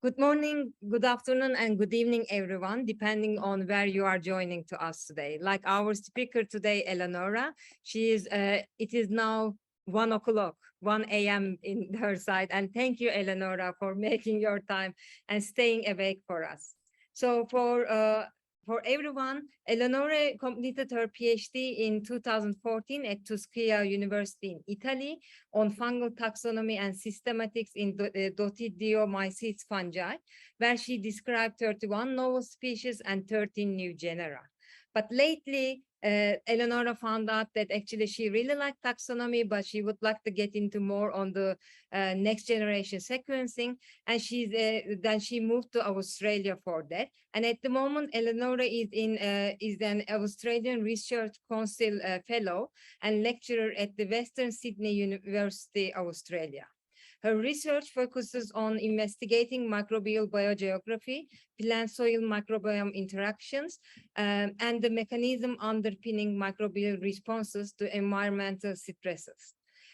Good morning, good afternoon, and good evening, everyone, depending on where you are joining to us today. Like our speaker today, Eleonora, it is now 1 o'clock, 1 a.m. in her side. And thank you, Eleonora, for making your time and staying awake for us. So for everyone, Eleonora completed her PhD in 2014 at Tuskegee University in Italy on fungal taxonomy and systematics in Dotidiomycetes fungi, where she described 31 novel species and 13 new genera. But lately, Eleonora found out that actually she really liked taxonomy, but she would like to get into more on the next generation sequencing. And then she moved to Australia for that. And at the moment, Eleonora is an Australian Research Council fellow and lecturer at the Western Sydney University, Australia. Her research focuses on investigating microbial biogeography, plant-soil microbiome interactions, and the mechanism underpinning microbial responses to environmental stresses.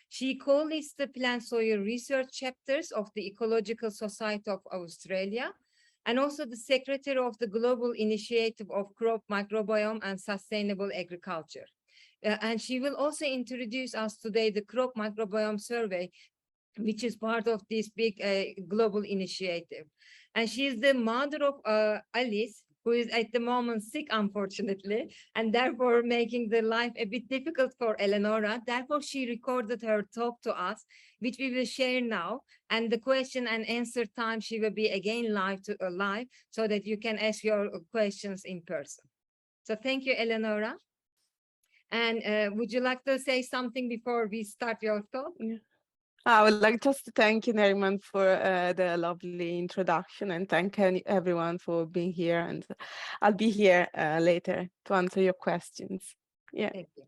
She co-leads the plant-soil research chapters of the Ecological Society of Australia, and also the secretary of the Global Initiative of Crop Microbiome and Sustainable Agriculture. And she will also introduce us today the Crop Microbiome Survey, which is part of this big global initiative. And she is the mother of Alice, who is at the moment sick, unfortunately, and therefore making the life a bit difficult for Eleonora. Therefore, she recorded her talk to us, which we will share now. And the question and answer time, she will be again live so that you can ask your questions in person. So thank you, Eleonora. And would you like to say something before we start your talk? Yeah. I would like just to thank you, Neriman, for the lovely introduction, and thank everyone for being here. And I'll be here later to answer your questions. Yeah. Thank you.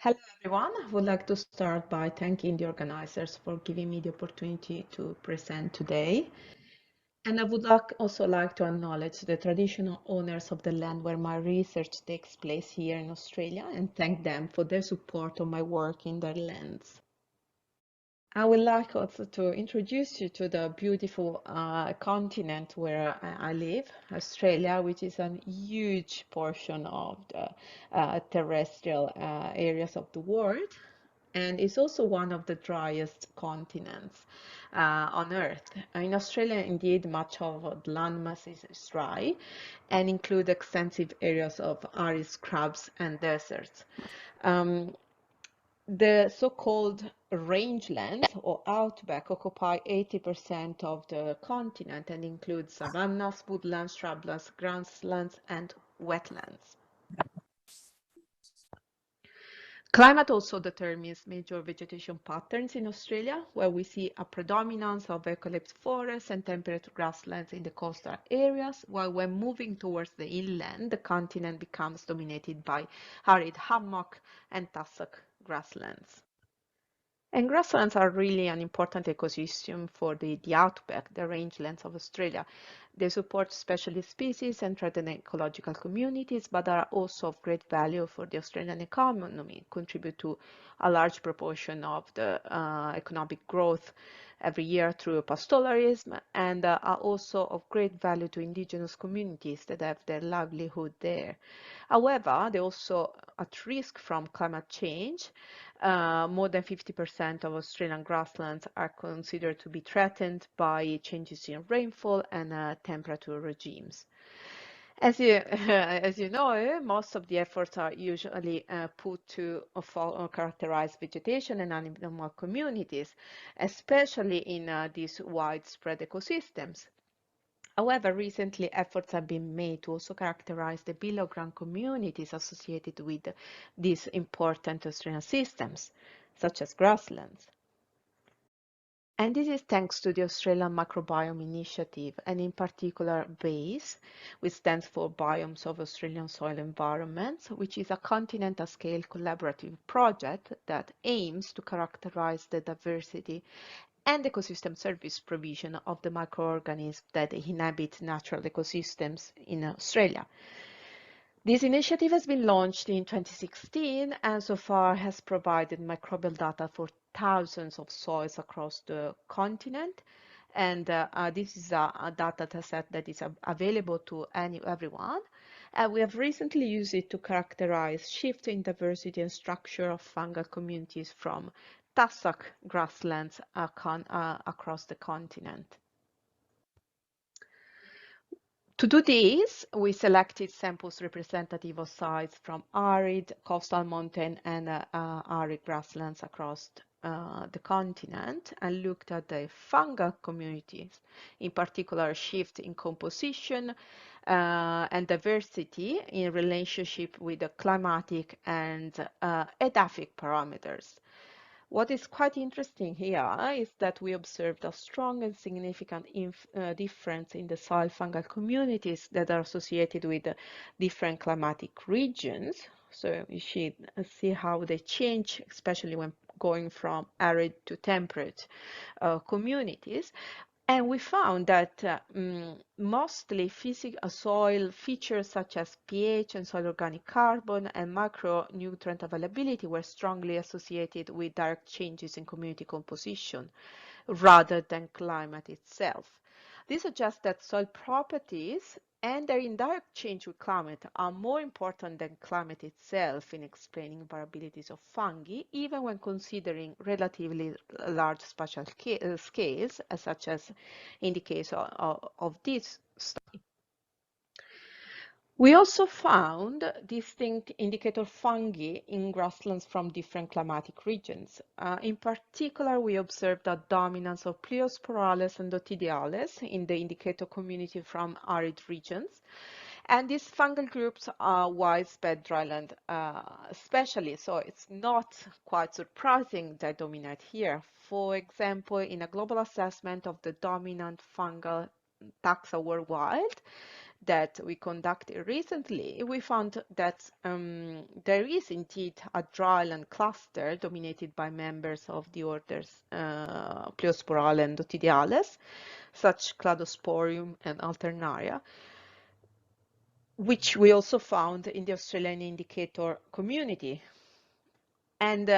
Hello, everyone. I would like to start by thanking the organizers for giving me the opportunity to present today. And I would also like to acknowledge the traditional owners of the land where my research takes place here in Australia and thank them for their support of my work in their lands. I would like also to introduce you to the beautiful continent where I live, Australia, which is a huge portion of the terrestrial areas of the world. And it's also one of the driest continents on Earth. In Australia, indeed, much of the landmass is dry and include extensive areas of arid scrubs and deserts. The so-called rangelands or outback occupy 80% of the continent and include savannas, woodlands, shrublands, grasslands, and wetlands. Climate also determines major vegetation patterns in Australia, where we see a predominance of eucalypt forests and temperate grasslands in the coastal areas, while when moving towards the inland, the continent becomes dominated by arid hammock and tussock grasslands. And grasslands are really an important ecosystem for the outback, the rangelands of Australia. They support specialist species and threatened ecological communities, but are also of great value for the Australian economy, contribute to a large proportion of the economic growth every year through pastoralism, and are also of great value to indigenous communities that have their livelihood there. However, they're also at risk from climate change. More than 50% of Australian grasslands are considered to be threatened by changes in rainfall and temperature regimes. As you know, most of the efforts are usually put to characterize vegetation and animal communities, especially in these widespread ecosystems. However, recently efforts have been made to also characterize the below-ground communities associated with these important Australian systems, such as grasslands. And this is thanks to the Australian Microbiome Initiative, and in particular BASE, which stands for Biomes of Australian Soil Environments, which is a continental-scale collaborative project that aims to characterize the diversity and ecosystem service provision of the microorganisms that inhabit natural ecosystems in Australia. This initiative has been launched in 2016 and so far has provided microbial data for thousands of soils across the continent And this is a data set that is available to everyone. We have recently used it to characterize shift in diversity and structure of fungal communities from tussock grasslands across the continent. To do this, we selected samples representative of sites from arid, coastal mountain, and arid grasslands across the continent, and looked at the fungal communities, in particular shift in composition and diversity in relationship with the climatic and edaphic parameters. What is quite interesting here is that we observed a strong and significant difference in the soil fungal communities that are associated with different climatic regions. So you should see how they change, especially when going from arid to temperate communities. And we found that mostly soil features such as pH and soil organic carbon and macronutrient availability were strongly associated with direct changes in community composition rather than climate itself. This suggests that soil properties and their indirect change with climate are more important than climate itself in explaining variabilities of fungi, even when considering relatively large spatial scales, such as in the case of this study. We also found distinct indicator fungi in grasslands from different climatic regions. In particular, we observed a dominance of Pleosporales and Dotidiales in the indicator community from arid regions. And these fungal groups are widespread dryland, especially, so it's not quite surprising they dominate here. For example, in a global assessment of the dominant fungal taxa worldwide, that we conducted recently, we found that there is indeed a dryland cluster dominated by members of the orders Pleosporale and Dotidiales, such Cladosporium and Alternaria, which we also found in the Australian indicator community. And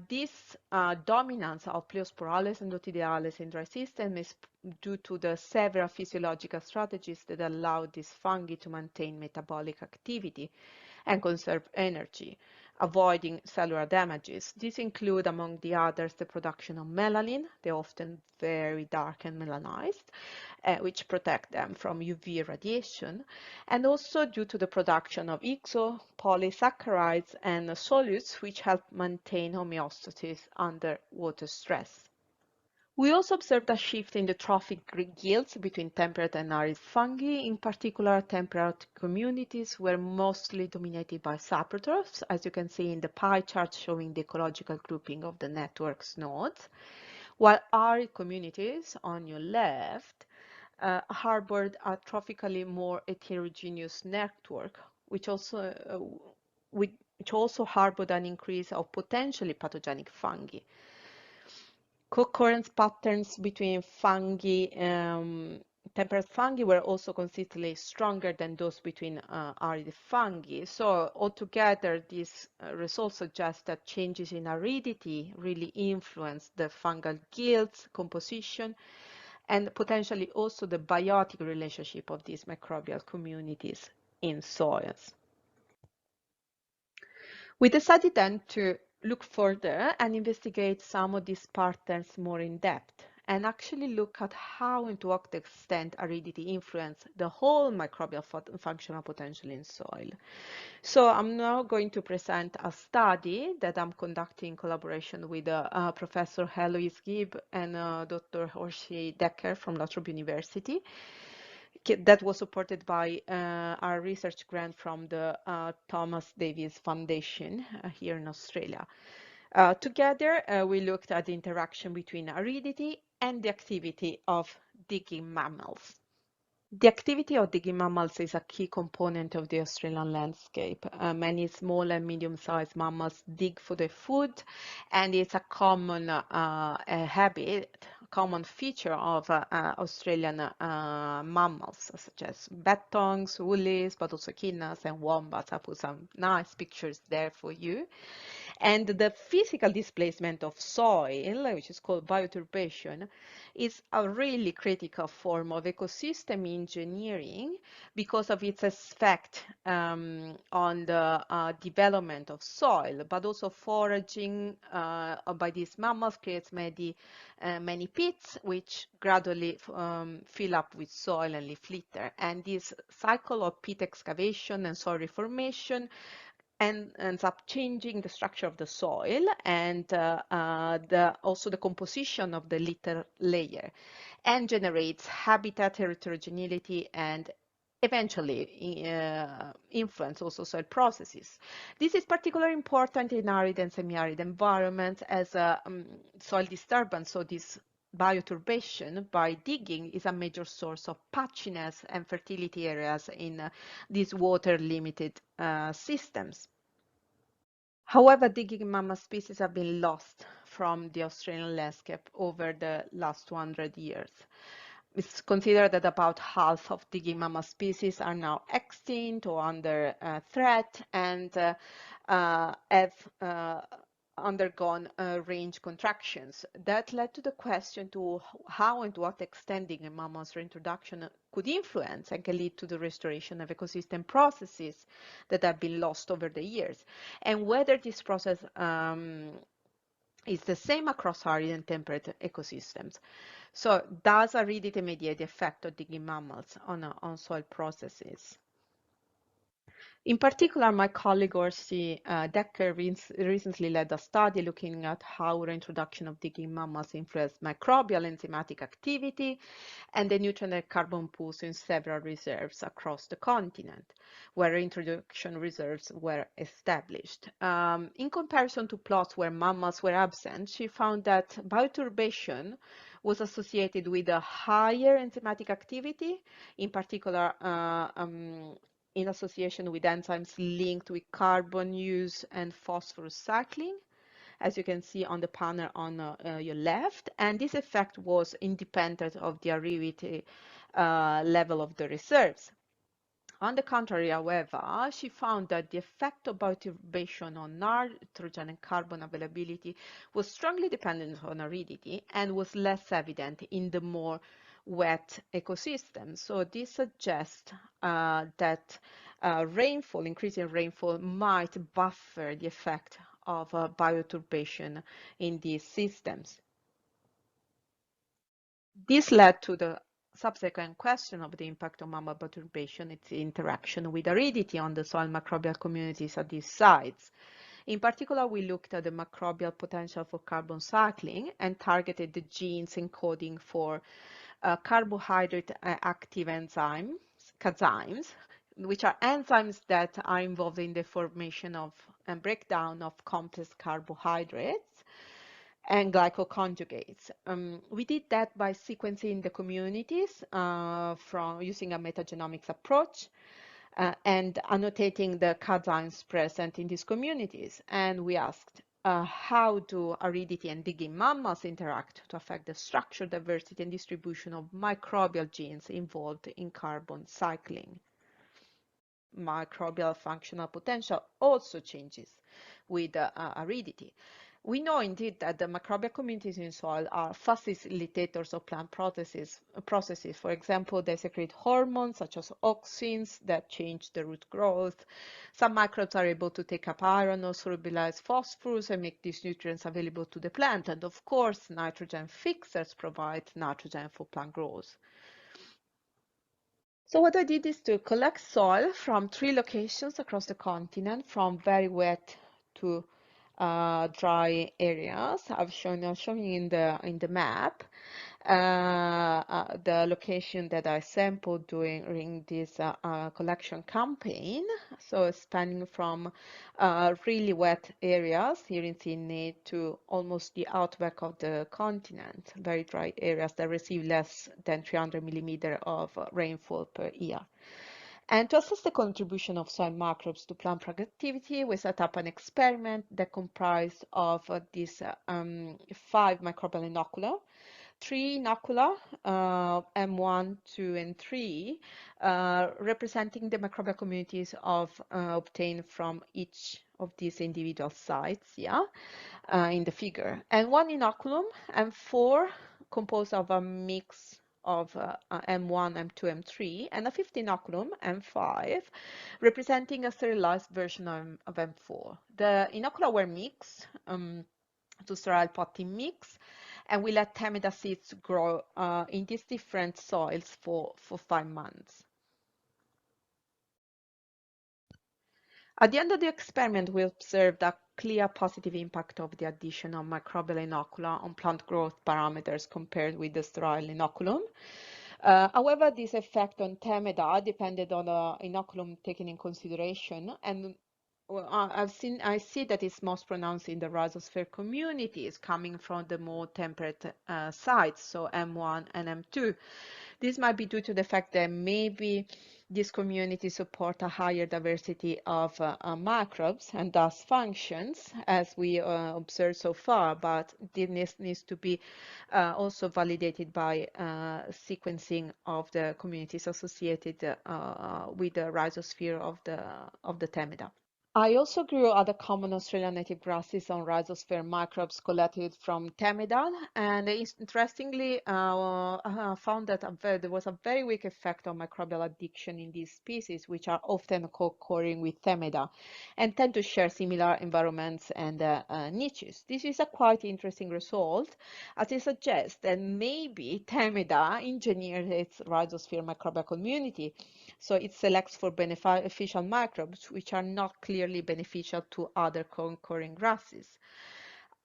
this dominance of Pleosporales and Dotidiales in dry system is due to the several physiological strategies that allow these fungi to maintain metabolic activity and conserve energy, avoiding cellular damages. These include, among the others, the production of melanin. They're often very dark and melanized, which protect them from UV radiation, and also due to the production of exopolysaccharides and solutes, which help maintain homeostasis under water stress. We also observed a shift in the trophic yields between temperate and arid fungi. In particular, temperate communities were mostly dominated by saprotrophs, as you can see in the pie chart showing the ecological grouping of the network's nodes, while arid communities on your left harbored a trophically more heterogeneous network, which also harbored an increase of potentially pathogenic fungi. Co-occurrence patterns between fungi, temperate fungi were also consistently stronger than those between arid fungi. So altogether, these results suggest that changes in aridity really influence the fungal yields, composition, and potentially also the biotic relationship of these microbial communities in soils. We decided then to look further and investigate some of these patterns more in depth and actually look at how and to what extent aridity influences the whole microbial functional potential in soil. So I'm now going to present a study that I'm conducting in collaboration with Professor Heloise Gibb and Dr. Horshi Decker from La Trobe University, that was supported by our research grant from the Thomas Davies Foundation here in Australia. Together, we looked at the interaction between aridity and the activity of digging mammals. The activity of digging mammals is a key component of the Australian landscape. Many small and medium-sized mammals dig for their food, and it's a common habit, common feature of Australian mammals, such as bettongs, woolies, but also echidnas and wombats. I put some nice pictures there for you. And the physical displacement of soil, which is called bioturbation, is a really critical form of ecosystem engineering because of its effect on the development of soil, but also foraging by these mammals creates many pits, which gradually fill up with soil and leaf litter. And this cycle of pit excavation and soil reformation and ends up changing the structure of the soil and also the composition of the litter layer, and generates habitat heterogeneity and eventually influence also soil processes. This is particularly important in arid and semi-arid environments as soil disturbance, so this bioturbation by digging is a major source of patchiness and fertility areas in these water-limited systems. However, digging mammal species have been lost from the Australian landscape over the last 200 years. It's considered that about half of digging mammal species are now extinct or under threat and have undergone range contractions. That led to the question to how and to what extent digging mammals reintroduction could influence and can lead to the restoration of ecosystem processes that have been lost over the years, and whether this process is the same across arid and temperate ecosystems. So does aridity mediate the effect of digging mammals on soil processes? In particular, my colleague Orsi Decker recently led a study looking at how reintroduction of digging mammals influenced microbial enzymatic activity and the nutrient and carbon pools in several reserves across the continent, where reintroduction reserves were established. In comparison to plots where mammals were absent, she found that bioturbation was associated with a higher enzymatic activity, in particular in association with enzymes linked with carbon use and phosphorus cycling, as you can see on the panel on your left. And this effect was independent of the aridity level of the reserves. On the contrary, however, she found that the effect of bioturbation on nitrogen and carbon availability was strongly dependent on aridity and was less evident in the more wet ecosystem. So this suggests that increasing rainfall might buffer the effect of bioturbation in these systems. This led to the subsequent question of the impact of mammal bioturbation, its interaction with aridity on the soil microbial communities at these sites. In particular, we looked at the microbial potential for carbon cycling and targeted the genes encoding for carbohydrate active enzymes, CAZymes, which are enzymes that are involved in the formation of and breakdown of complex carbohydrates and glycoconjugates. We did that by sequencing the communities from using a metagenomics approach and annotating the CAZymes present in these communities. And we asked, how do aridity and digging mammals interact to affect the structure, diversity, and distribution of microbial genes involved in carbon cycling? Microbial functional potential also changes with aridity. We know indeed that the microbial communities in soil are facilitators of plant processes. For example, they secrete hormones such as auxins that change the root growth. Some microbes are able to take up iron or solubilize phosphorus and make these nutrients available to the plant. And of course, nitrogen fixers provide nitrogen for plant growth. So what I did is to collect soil from 3 locations across the continent, from very wet to dry areas. I'm showing in the map the location that I sampled during this collection campaign. So spanning from really wet areas here in Sydney to almost the outback of the continent, very dry areas that receive less than 300 millimeters of rainfall per year. And to assess the contribution of soil microbes to plant productivity, we set up an experiment that comprised of these 5 microbial inocula, 3 inocula, M1, 2, and 3, representing the microbial communities obtained from each of these individual sites, yeah, in the figure. And one inoculum, M4, composed of a mix of M1, M2, M3, and a fifth inoculum, M5, representing a sterilized version of M4. The inocula were mixed to sterile potting mix, and we let Themeda seeds grow in these different soils for 5 months. At the end of the experiment, we observed a clear positive impact of the addition of microbial inocula on plant growth parameters compared with the sterile inoculum. However, this effect on Themeda depended on the inoculum taken in consideration, and I see that it's most pronounced in the rhizosphere communities coming from the more temperate sites, so M1 and M2. This might be due to the fact that maybe these communities support a higher diversity of microbes and thus functions, as we observed so far, but this needs to be also validated by sequencing of the communities associated with the rhizosphere of the Themeda. I also grew other common Australian native grasses on rhizosphere microbes collected from Themeda, and interestingly found that there was a very weak effect on microbial addiction in these species, which are often co-occurring with Themeda and tend to share similar environments and niches. This is a quite interesting result, as it suggests that maybe Themeda engineered its rhizosphere microbial community, so it selects for beneficial microbes which are not clearly beneficial to other concurring grasses.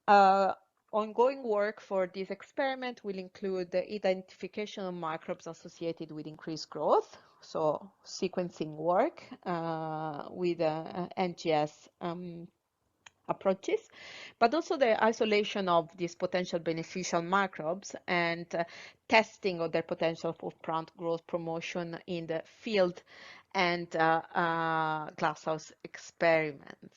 Ongoing work for this experiment will include the identification of microbes associated with increased growth, so sequencing work with NGS approaches, but also the isolation of these potential beneficial microbes and testing of their potential for plant growth promotion in the field and glasshouse experiments.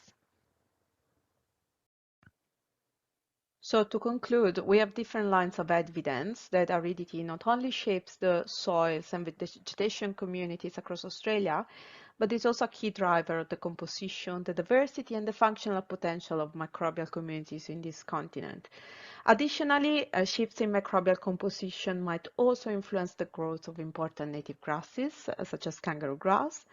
So to conclude, we have different lines of evidence that aridity not only shapes the soils and vegetation communities across Australia, but is also a key driver of the composition, the diversity, and the functional potential of microbial communities in this continent. Additionally, shifts in microbial composition might also influence the growth of important native grasses, such as kangaroo grass,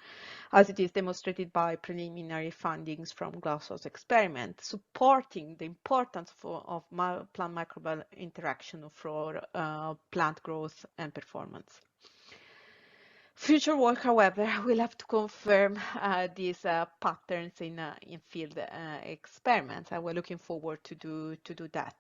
as it is demonstrated by preliminary findings from glasshouse experiment, supporting the importance of plant microbial interaction for plant growth and performance. Future work, however, will have to confirm these patterns in field experiments, and we're looking forward to do that.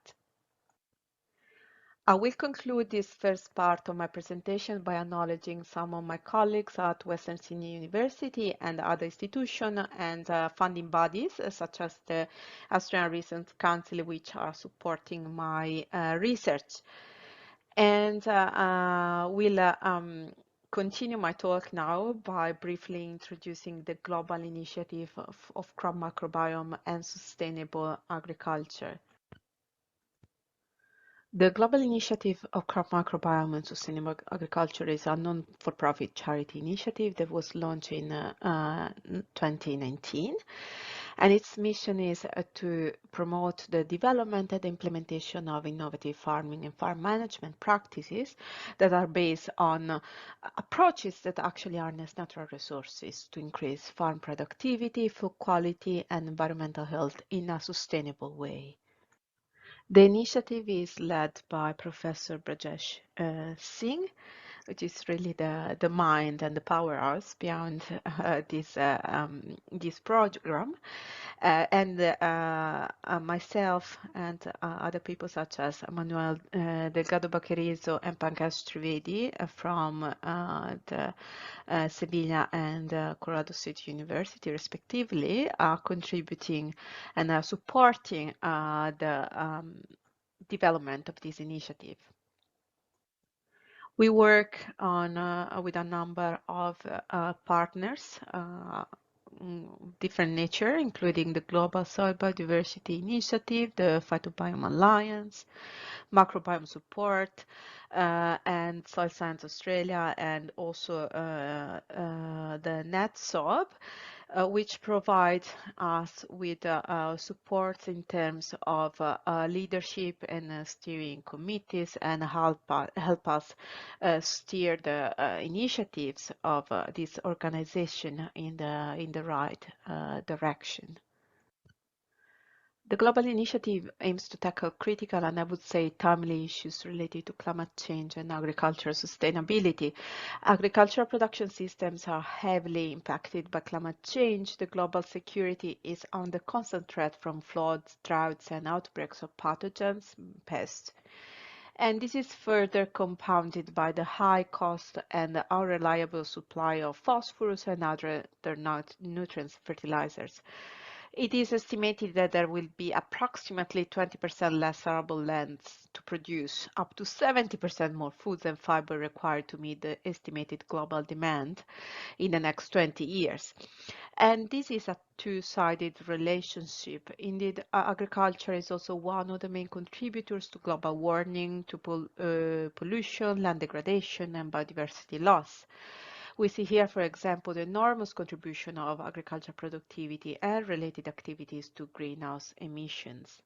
I will conclude this first part of my presentation by acknowledging some of my colleagues at Western Sydney University and other institutions and funding bodies, such as the Australian Research Council, which are supporting my research. And will continue my talk now by briefly introducing the global initiative of crop microbiome and sustainable agriculture. The Global Initiative of Crop Microbiome and Sustainable Agriculture is a non-for-profit charity initiative that was launched in 2019. And its mission is to promote the development and implementation of innovative farming and farm management practices that are based on approaches that actually harness natural resources to increase farm productivity, food quality, and environmental health in a sustainable way. The initiative is led by Professor Brajesh Singh, which is really the mind and the powerhouse behind this program, and myself and other people such as Manuel Delgado Baquerizo and Pankaj Trivedi from the Sevilla and Colorado State University, respectively, are contributing and are supporting the development of this initiative. We work on with a number of partners, different nature, including the Global Soil Biodiversity Initiative, the Phytobiome Alliance, Microbiome Support, and Soil Science Australia, and also the NetSob, which provide us with support in terms of leadership and steering committees, and help us steer the initiatives of this organization in the right direction. The global initiative aims to tackle critical and, I would say, timely issues related to climate change and agricultural sustainability. Agricultural production systems are heavily impacted by climate change. The global security is under constant threat from floods, droughts, and outbreaks of pathogens, pests. And this is further compounded by the high cost and unreliable supply of phosphorus and other nutrients fertilizers. It is estimated that there will be approximately 20% less arable lands to produce up to 70% more foods and fiber required to meet the estimated global demand in the next 20 years. And this is a two-sided relationship. Indeed, agriculture is also one of the main contributors to global warming, to pollution, land degradation, and biodiversity loss. We see here, for example, the enormous contribution of agricultural productivity and related activities to greenhouse emissions.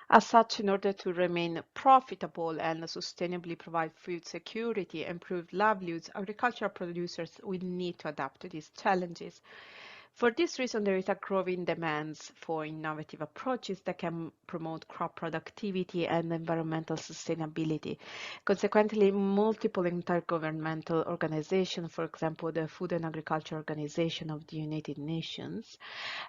As such, in order to remain profitable and sustainably provide food security and improve livelihoods, agricultural producers will need to adapt to these challenges. For this reason, there is a growing demand for innovative approaches that can promote crop productivity and environmental sustainability. Consequently, multiple intergovernmental organizations, for example, the Food and Agriculture Organization of the United Nations,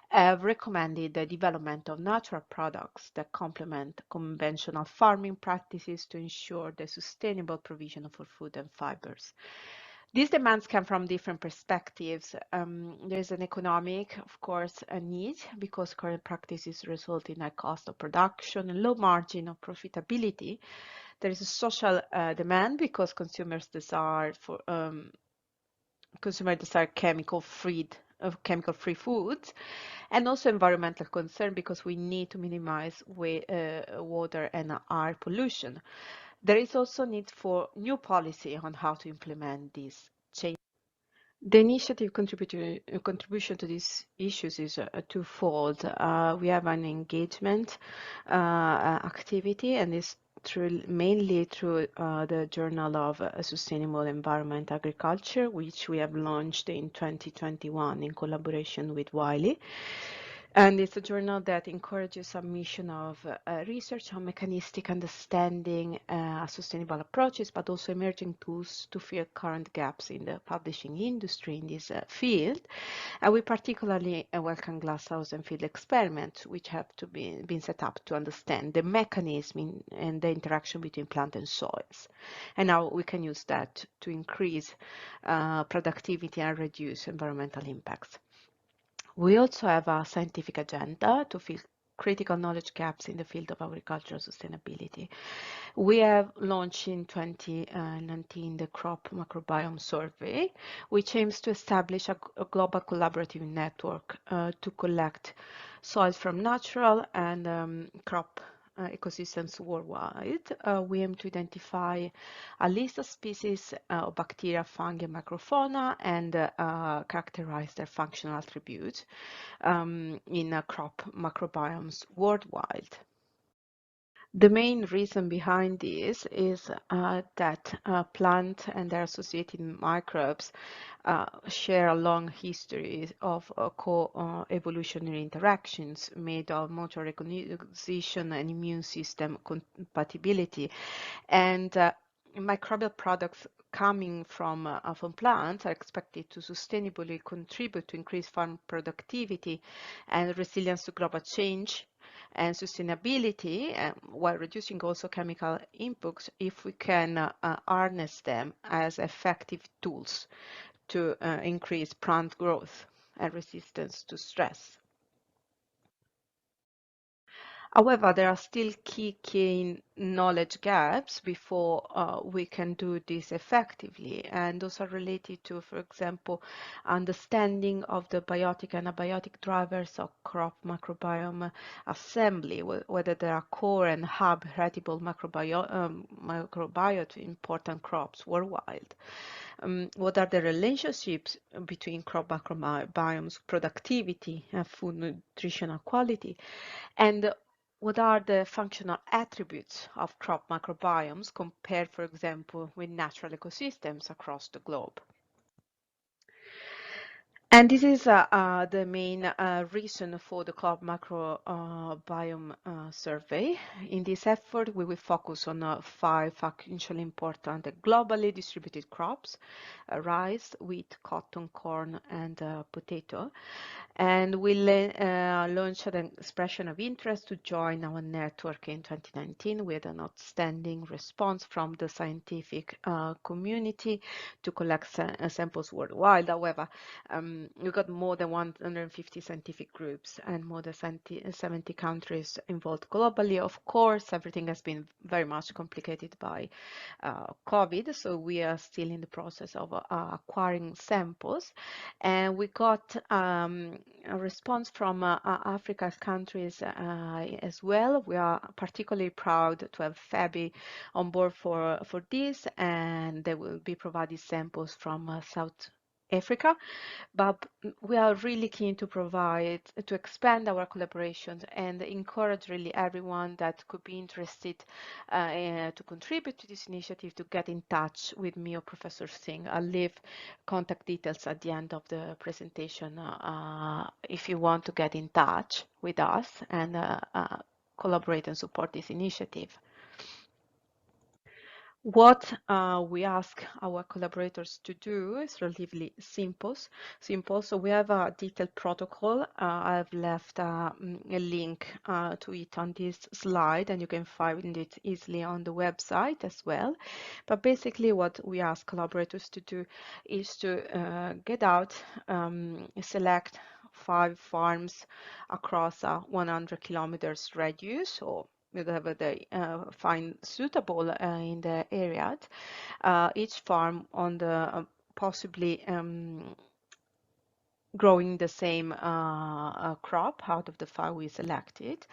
have recommended the development of natural products that complement conventional farming practices to ensure the sustainable provision for food and fibers. These demands come from different perspectives. There's an economic, of course, a need, because current practices result in high cost of production and low margin of profitability. There is a social demand, because consumers desire chemical-free foods, and also environmental concern, because we need to minimize water and air pollution. There is also need for new policy on how to implement these changes. The initiative contribution to these issues is twofold. We have an engagement activity, and it's mainly through the Journal of Sustainable Environment Agriculture, which we have launched in 2021 in collaboration with Wiley. And it's a journal that encourages submission of research on mechanistic understanding sustainable approaches, but also emerging tools to fill current gaps in the publishing industry in this field. And we particularly welcome glasshouse and field experiments, which have to been set up to understand the mechanism and the interaction between plant and soils. And now we can use that to increase productivity and reduce environmental impacts. We also have a scientific agenda to fill critical knowledge gaps in the field of agricultural sustainability. We have launched in 2019 the Crop Microbiome Survey, which aims to establish a global collaborative network to collect soils from natural and crop ecosystems worldwide. We aim to identify a list of species of bacteria, fungi, and microfauna, and characterize their functional attributes in crop microbiomes worldwide. The main reason behind this is that plants and their associated microbes share a long history of co-evolutionary interactions made of motor recognition and immune system compatibility. And microbial products coming from plants are expected to sustainably contribute to increased farm productivity and resilience to global change and sustainability, while reducing also chemical inputs if we can harness them as effective tools to increase plant growth and resistance to stress. However, there are still key knowledge gaps before we can do this effectively, and those are related to, for example, understanding of the biotic and abiotic drivers of crop microbiome assembly, whether there are core and hub heritable microbiota important crops worldwide. What are the relationships between crop microbiomes, productivity, and food nutritional quality, and what are the functional attributes of crop microbiomes compared, for example, with natural ecosystems across the globe? And this is the main reason for the crop microbiome survey. In this effort, we will focus on 5 actually important globally distributed crops: rice, wheat, cotton, corn, and potato. And we'll launch an expression of interest to join our network in 2019 with an outstanding response from the scientific community to collect samples worldwide. However, we got more than 150 scientific groups and more than 70 countries involved globally. Of course, everything has been very much complicated by COVID, so we are still in the process of acquiring samples. And we got a response from Africa's countries as well. We are particularly proud to have FABI on board for this, and they will be provided samples from South Africa, but we are really keen to expand our collaborations and encourage really everyone that could be interested to contribute to this initiative to get in touch with me or Professor Singh. I'll leave contact details at the end of the presentation if you want to get in touch with us and collaborate and support this initiative. What we ask our collaborators to do is relatively simple. So we have a detailed protocol. I've left a link to it on this slide, and you can find it easily on the website as well. But basically what we ask collaborators to do is to get out, select 5 farms across a 100 kilometers radius, or whatever they find suitable in the area. Each farm on the possibly growing the same crop out of the 5 we selected,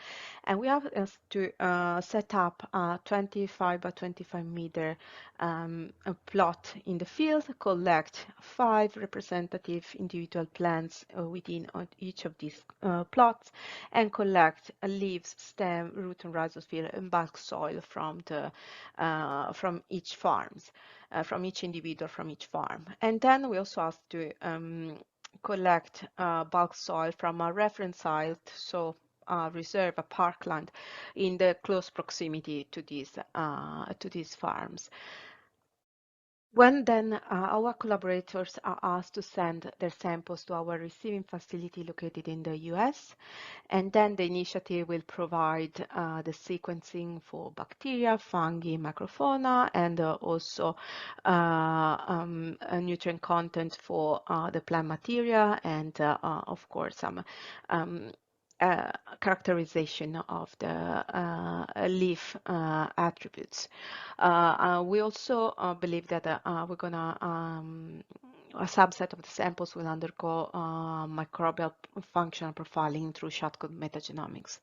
and we have to set up a 25 by 25 meter plot in the field, collect 5 representative individual plants within each of these plots, and collect leaves, stem, root, and rhizosphere and bulk soil from the from each farms, from each individual from each farm. And then we also have to collect bulk soil from a reference site, so reserve, a parkland in the close proximity to these farms. When then our collaborators are asked to send their samples to our receiving facility located in the US, and then the initiative will provide the sequencing for bacteria, fungi, microfauna, and also a nutrient content for the plant material, and of course some characterization of the leaf attributes. We also believe that we're gonna a subset of the samples will undergo microbial functional profiling through shotgun metagenomics.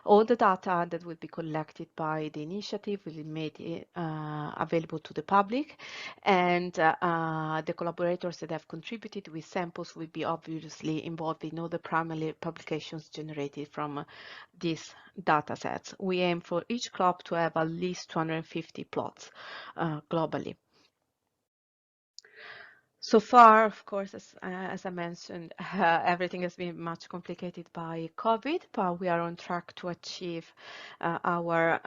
All the data that will be collected by the initiative will be made available to the public, and the collaborators that have contributed with samples will be obviously involved in all the primary publications generated from these data sets. We aim for each crop to have at least 250 plots globally. So far, of course, as I mentioned, everything has been much complicated by COVID, but we are on track to achieve our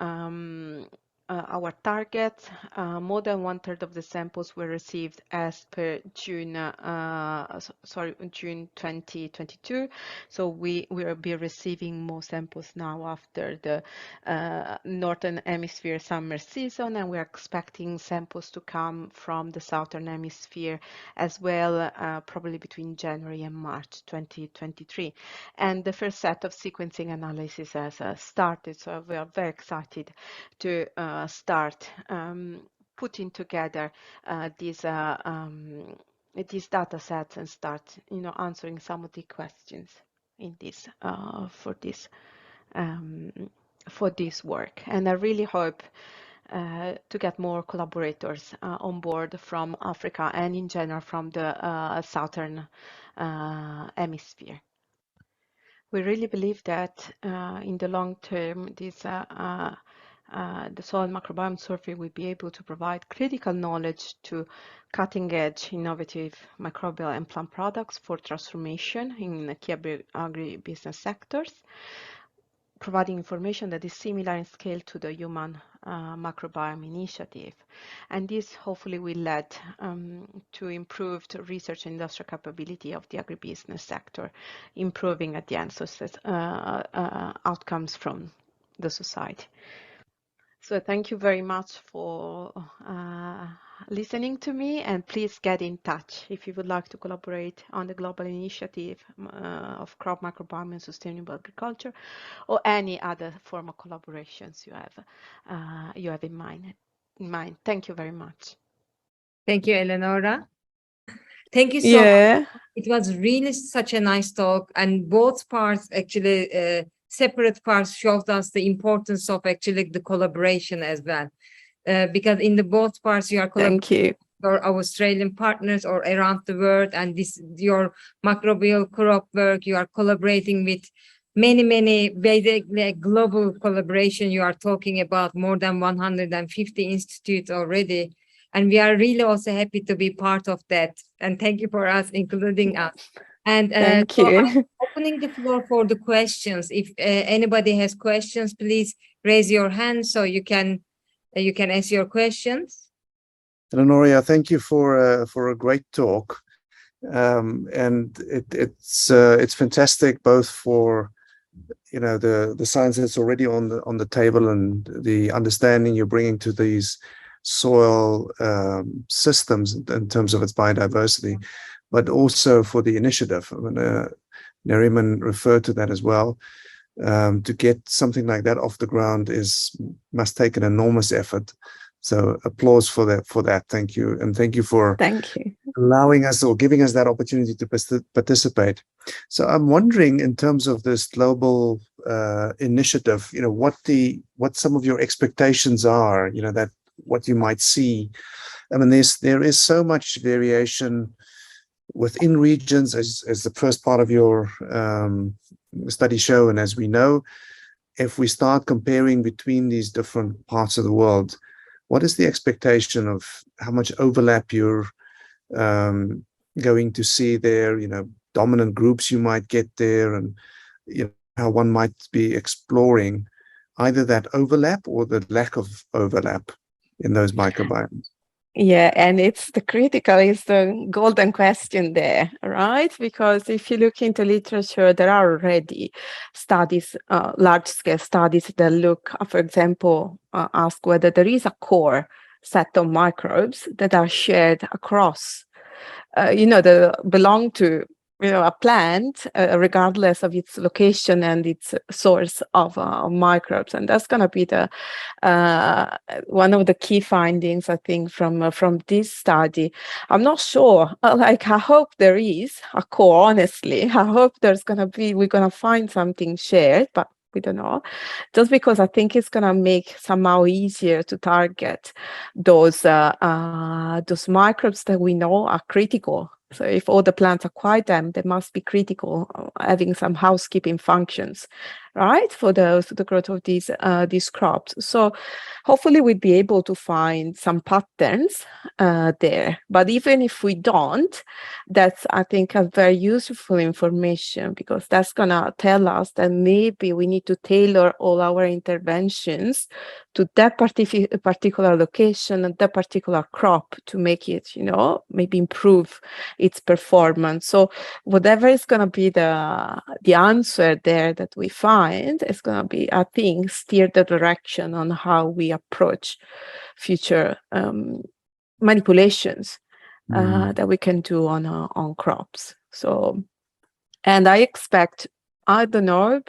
our targets. More than 1/3 of the samples were received as per June 2022. So we will be receiving more samples now after the Northern Hemisphere summer season, and we're expecting samples to come from the Southern Hemisphere as well, probably between January and March 2023. And the first set of sequencing analysis has started, so we are very excited to start putting together these data sets and start, answering some of the questions in this for this work. And I really hope to get more collaborators on board from Africa and in general from the Southern Hemisphere. We really believe that in the long term, the soil microbiome survey will be able to provide critical knowledge to cutting-edge, innovative microbial and plant products for transformation in key agribusiness sectors, providing information that is similar in scale to the human microbiome initiative. And this hopefully will lead to improved research and industrial capability of the agribusiness sector, improving at the end outcomes from the society. So thank you very much for listening to me, and please get in touch if you would like to collaborate on the global initiative of crop microbiome and sustainable agriculture, or any other form of collaborations you have in mind. Thank you very much. Thank you, Eleonora. Thank you so much. It was really such a nice talk, and both parts actually separate parts showed us the importance of actually the collaboration as well, because in the both parts you are collaborating with your Australian partners or around the world, and this your microbial crop work, you are collaborating with many basically global collaboration. You are talking about more than 150 institutes already, and we are really also happy to be part of that, and thank you for us including us. And thank so you. I'm opening the floor for the questions. If anybody has questions, please raise your hand so you can ask your questions. Eleonora, thank you for a great talk, and it's fantastic both for the science that's already on the table and the understanding you're bringing to these soil systems in terms of its biodiversity, but also for the initiative. I mean, Neriman referred to that as well. To get something like that off the ground must take an enormous effort. So applause for that. Thank you, and thank you for allowing us or giving us that opportunity to participate. So I'm wondering, in terms of this global initiative, what some of your expectations are. That what you might see. I mean, there is so much variation within regions, as the first part of your study show, and as we know, if we start comparing between these different parts of the world, what is the expectation of how much overlap you're going to see there? Dominant groups you might get there, and how one might be exploring either that overlap or the lack of overlap in those microbiomes. Yeah, and it's the golden question there, right? Because if you look into literature, there are already studies, large-scale studies that look, for example, ask whether there is a core set of microbes that are shared across, that belong to a plant, regardless of its location and its source of microbes. And that's going to be the one of the key findings, I think, from this study. I'm not sure. I hope there is a core, honestly. I hope we're going to find something shared, but we don't know. Just because I think it's going to make somehow easier to target those microbes that we know are critical. So if all the plants acquire them, they must be critical, having some housekeeping functions right, for the growth of these crops. So hopefully we'd be able to find some patterns there. But even if we don't, that's, I think, a very useful information, because that's gonna tell us that maybe we need to tailor all our interventions to that particular location and that particular crop to make it, maybe improve its performance. So whatever is going to be the answer there that we find is going to be, I think, steer the direction on how we approach future manipulations that we can do on crops. So, and I expect, I don't know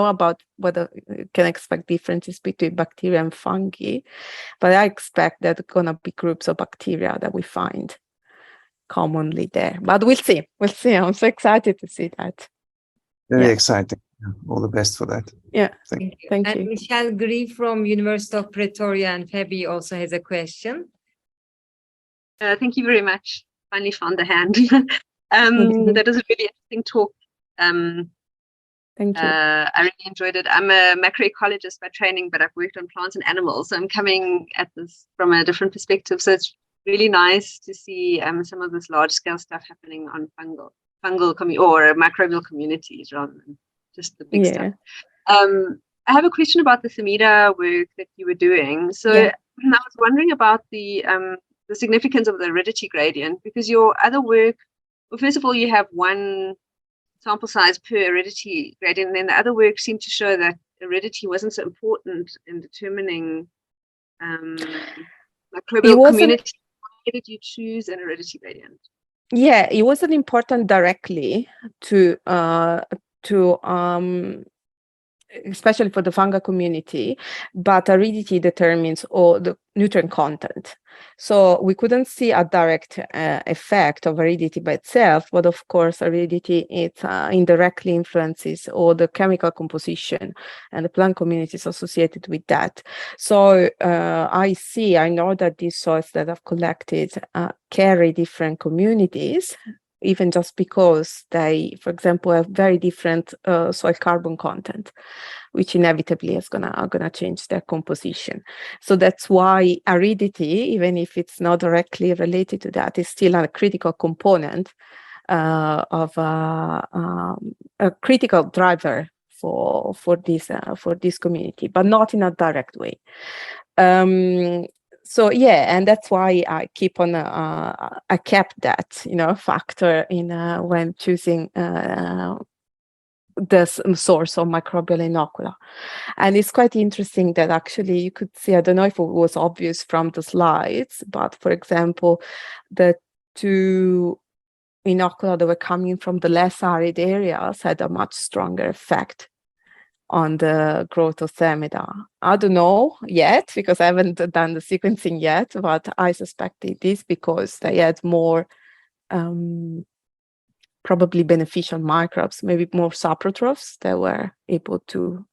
about whether you can expect differences between bacteria and fungi, but I expect that there are going to be groups of bacteria that we find commonly there. But we'll see. I'm so excited to see that. Very exciting. All the best for that. Yeah. Thank you. Thank and you. Michelle Gree from University of Pretoria and Fabi also has a question. Thank you very much. Finally found the hand. That was a really interesting talk. Thank you. I really enjoyed it. I'm a macroecologist by training, but I've worked on plants and animals. So I'm coming at this from a different perspective. So it's really nice to see some of this large scale stuff happening on fungal or microbial communities rather than just the big stuff. I have a question about the Themeda work that you were doing. So I was wondering about the significance of the aridity gradient, because your other work, well, first of all, you have one sample size per aridity gradient, and then the other work seemed to show that aridity wasn't so important in determining microbial community. Why did you choose an aridity gradient? Yeah, it wasn't important directly to especially for the fungal community, but aridity determines all the nutrient content. So we couldn't see a direct effect of aridity by itself, but of course aridity indirectly influences all the chemical composition and the plant communities associated with that. So I know that these soils that I've collected carry different communities, even just because they, for example, have very different soil carbon content, which inevitably is gonna change their composition. So that's why aridity, even if it's not directly related to that, is still a critical component of a critical driver for this community, but not in a direct way. So and that's why I keep on I kept that factor in when choosing the source of microbial inocula. And it's quite interesting that actually you could see, I don't know if it was obvious from the slides, but for example, the two inocula that were coming from the less arid areas had a much stronger effect on the growth of Themeda. I don't know yet, because I haven't done the sequencing yet, but I suspect it is because they had more probably beneficial microbes, maybe more saprotrophs that were able to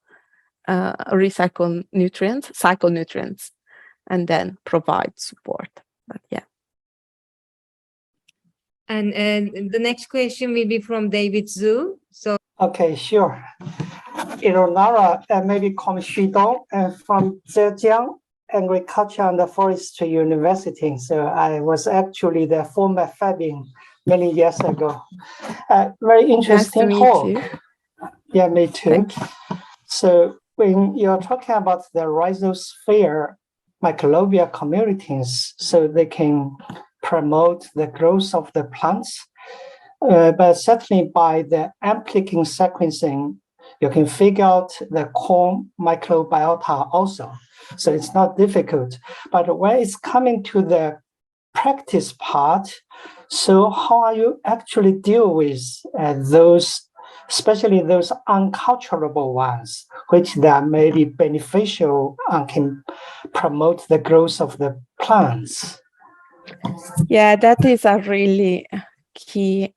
cycle nutrients, and then provide support. But And the next question will be from David Zhu. So okay, sure. Eleonora, maybe Shido, from Zhejiang Agriculture and Forestry University. So I was actually the former Fabian many years ago. Very interesting talk. Yeah, me too. So when you're talking about the rhizosphere microbial communities, so they can promote the growth of the plants, but certainly by the amplicon sequencing, you can figure out the core microbiota also. So it's not difficult. But when it's coming to the practice part, so how are you actually deal with those, especially those unculturable ones, which that may be beneficial and can promote the growth of the plants? Yeah, that is a really key,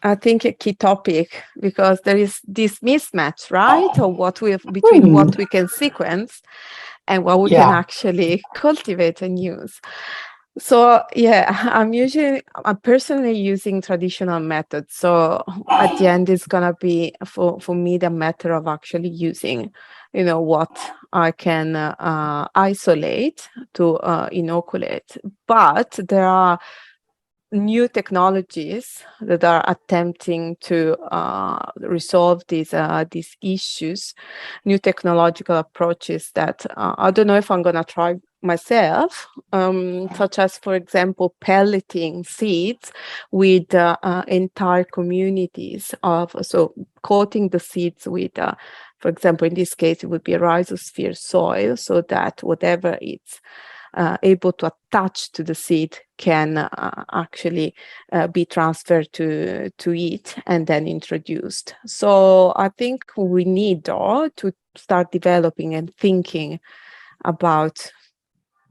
I think, a key topic, because there is this mismatch, right, of what we have between what we can sequence and what we can actually cultivate and use. So yeah, I'm personally using traditional methods. So at the end, it's gonna be for me the matter of actually using, what I can isolate to inoculate. But there are new technologies that are attempting to resolve these issues, new technological approaches that I don't know if I'm going to try myself, such as, for example, pelleting seeds with entire communities so coating the seeds with, for example, in this case, it would be a rhizosphere soil, so that whatever it's able to attach to the seed can actually be transferred to it and then introduced. So I think we need, though, to start developing and thinking about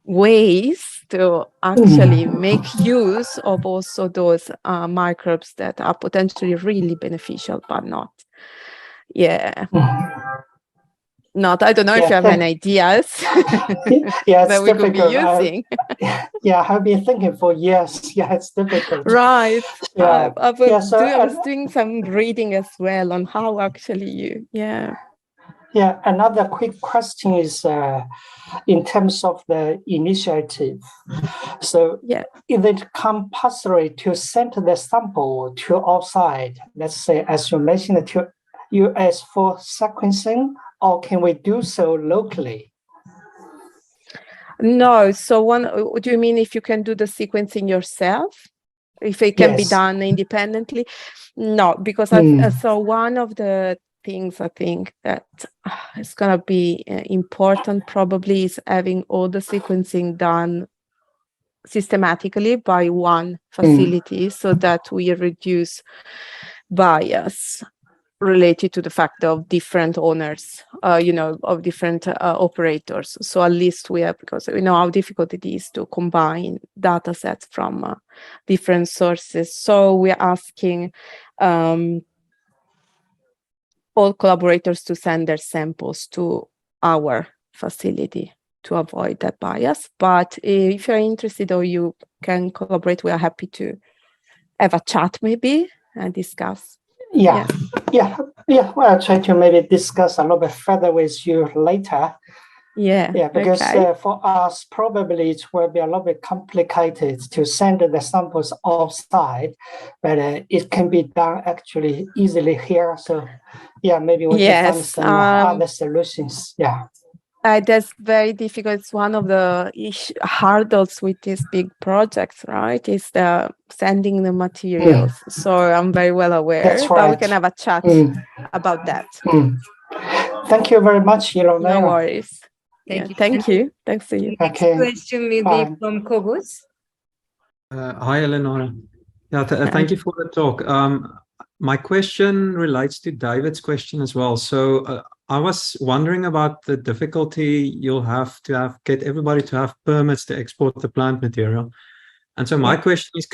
ways to actually make use of also those microbes that are potentially really beneficial, but not. Yeah. I don't know if you have any ideas that we could be using. Yeah, I've been thinking for years. Yeah, it's difficult. Right. Yeah. I was doing some reading as well on how actually Yeah, another quick question is in terms of the initiative. So is it compulsory to send the sample to outside, let's say, as you mentioned, to US for sequencing, or can we do so locally? No. So do you mean if you can do the sequencing yourself? If it can be done independently? No, because so one of the things I think that is going to be important probably is having all the sequencing done systematically by one facility so that we reduce bias related to the fact of different owners, of different operators. So at least we have, because we know how difficult it is to combine data sets from different sources. So we're asking all collaborators to send their samples to our facility to avoid that bias. But if you're interested or you can collaborate, we are happy to have a chat maybe and discuss. Yeah. Well, I'll try to maybe discuss a little bit further with you later. Yeah, because for us, probably it will be a little bit complicated to send the samples offside, but it can be done actually easily here. So maybe we can find some other solutions. That's very difficult. It's one of the hurdles with these big projects, right? Is the sending the materials. So I'm very well aware. That's right. But we can have a chat about that. Thank you very much, Eleonora. No worries. Thank you. Thanks to you. Next question will be from Kobus. Hi, Eleonora. Thank you for the talk. My question relates to David's question as well. So I was wondering about the difficulty you'll have to get everybody to have permits to export the plant material. And so my question is,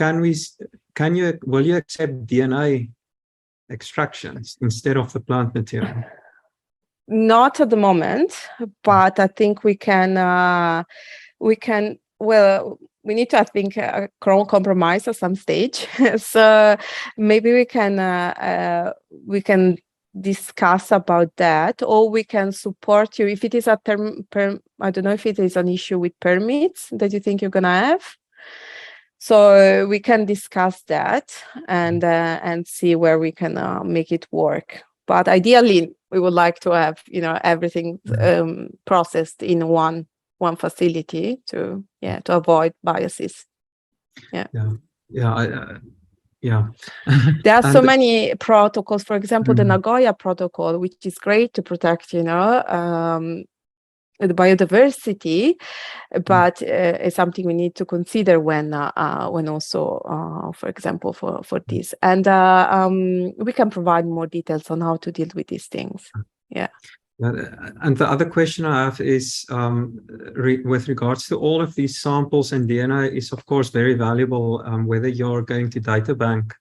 will you accept DNA extractions instead of the plant material? Not at the moment, but I think we need to, I think, compromise at some stage. So maybe we can discuss about that, or we can support you if it is I don't know if it is an issue with permits that you think you're gonna have. So we can discuss that and see where we can make it work. But ideally, we would like to have everything processed in one facility to avoid biases. There are so many protocols. For example, the Nagoya protocol, which is great to protect the biodiversity, but it's something we need to consider when also, for example, for this. And we can provide more details on how to deal with these things. And the other question I have is with regards to all of these samples, and DNA is of course very valuable, whether you're going to data bank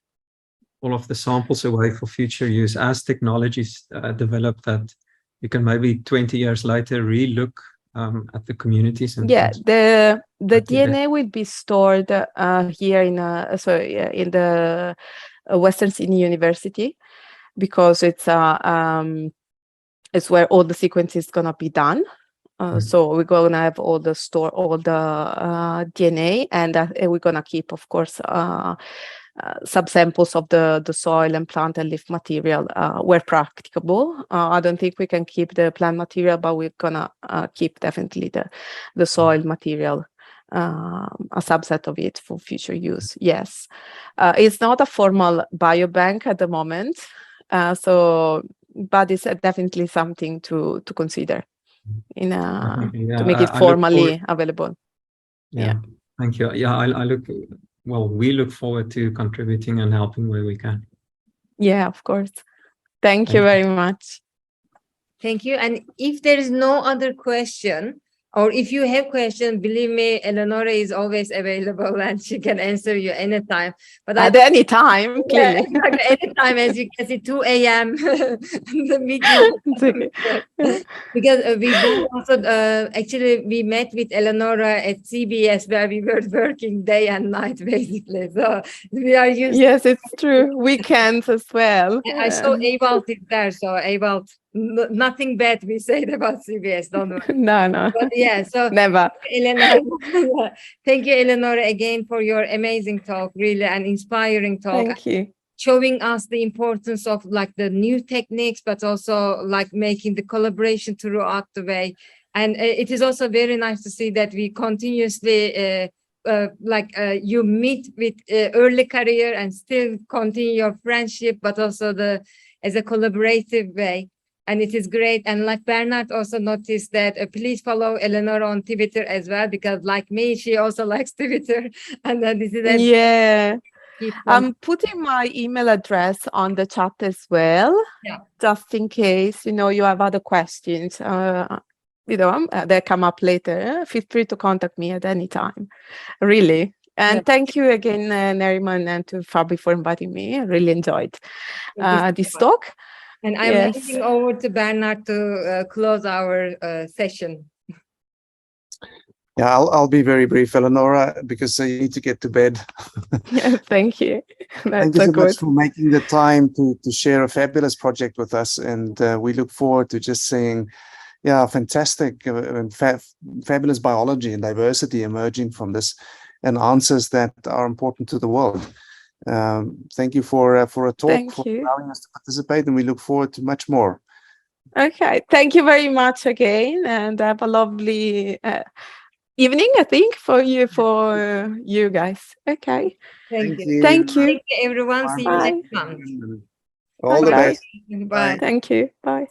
all of the samples away for future use as technologies develop that you can maybe 20 years later re-look at the community centers? Yeah, the Thank you. DNA will be stored here in in the Western Sydney University, because it's where all the sequence is gonna be done. So we're gonna have all the DNA, and we're gonna keep, of course, subsamples of the soil and plant and leaf material where practicable. I don't think we can keep the plant material, but we're gonna keep definitely the soil material, a subset of it for future use. Yes, it's not a formal biobank at the moment, but it's definitely something to consider in Yeah, to make it I look formally available. Yeah, thank you. Yeah, we look forward to contributing and helping where we can. Yeah, of course. Thank you very much. Thank you. And if there is no other question, or if you have questions, believe me, Eleonora is always available and she can answer you anytime. But At any time, clearly. exactly, anytime, as you can see, 2 a.m. the meeting. Because we both also, actually, we met with Eleonora at CBS, where we were working day and night, basically. So we are used. Yes, it's true. Weekends as well. I saw Ewald is there, so Ewald, nothing bad we said about CBS, don't worry. No. But yeah, so Never. Eleonora, thank you, Eleonora, again for your amazing talk, really an inspiring talk. Thank you. Showing us the importance of like the new techniques, but also like making the collaboration throughout the way. And it is also very nice to see that we continuously you meet with early career and still continue your friendship, but also as a collaborative way. And it is great. And like Bernard also noticed that please follow Eleonora on Twitter as well, because like me, she also likes Twitter. And this is yeah. I'm putting my email address on the chat as well, just in case, you have other questions, they come up later. Feel free to contact me at any time, really. And thank you again, Neriman, and to Fabi for inviting me. I really enjoyed this talk. And I'm handing over to Bernard to close our session. Yeah, I'll be very brief, Eleonora, because I need to get to bed. Thank you. Thank you so much for making the time to share a fabulous project with us. And we look forward to just seeing, fantastic and fabulous biology and diversity emerging from this, and answers that are important to the world. Thank you for a talk, for allowing us to participate, and we look forward to much more. Okay, thank you very much again, and have a lovely evening, I think, for you guys. Okay. Thank you. Thank you. Thank you, everyone. See you next month. All the best. Bye. Thank you. Bye.